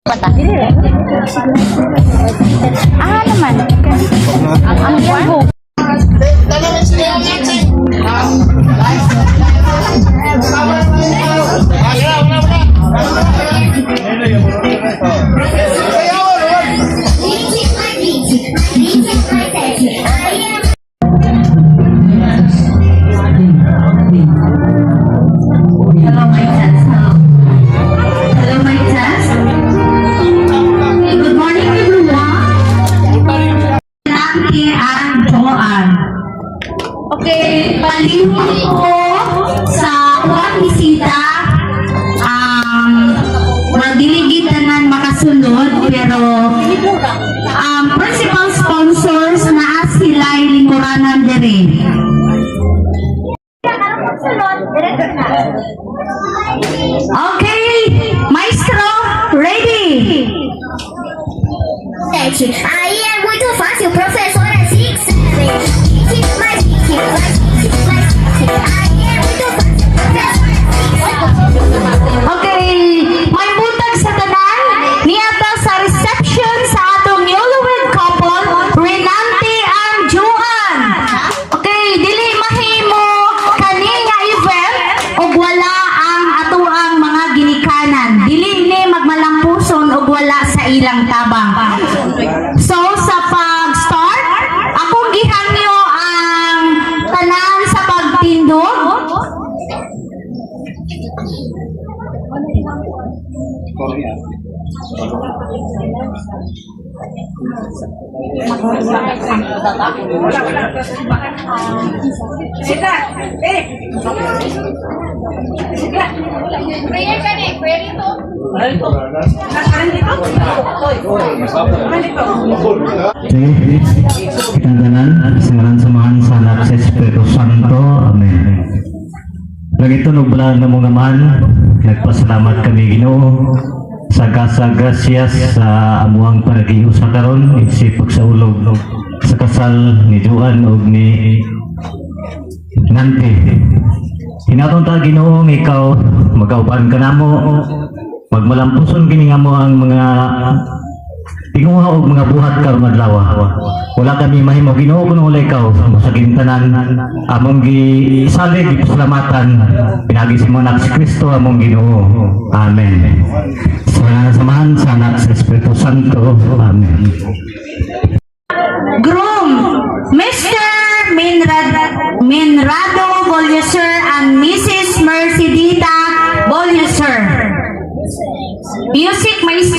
Mata. Ah, naman. Ang buwan. Hello, my test. Hello, my test. Good morning, everyone. Nanti and Joan. Okay, palihog ko sa uwang bisita. Madiligitan makasunod, pero principal sponsors na sila'y lingkuranan dire. Okay, maestro, ready? Aí é muito fácil, professora 6, 7, 20 mais 20 mais 20 mais 20. Aí é muito fácil, professora 6, 7. Okay, may buntag sa tanan, niyata sa reception sa atong newlywed couple, Renante and Joan. Okay, dili mahimo kani nga event ug wala ang atuang mga ginikanan. Dili ni magmalampuson ug wala sa ilang tabang. So sa pag-start, akong gihangyo ang tanan sa pagtindog. Kita tanan sa ngalan samahan sa anak sa Espiritu Santo. Amen. Lagi ito nagbalaan na mga man, nagpasalamat kami Ginoo sa kasagrasyas sa amuang paragiho sa karon, isipag sa ulog sa kasal ni Joan o ni Nante. Hinatong ta Ginoo ikaw magauban ka namo, magmalampuson kini nga mo ang mga tinguha og mga buhat karon adlaw. Wala kami mahimo Ginoo kuno wala ikaw masaging tanan among gisalig gipasalamatan pinagi si mo anak si Kristo among Ginoo. Amen. Sa samahan sa anak sa Espiritu Santo. Amen.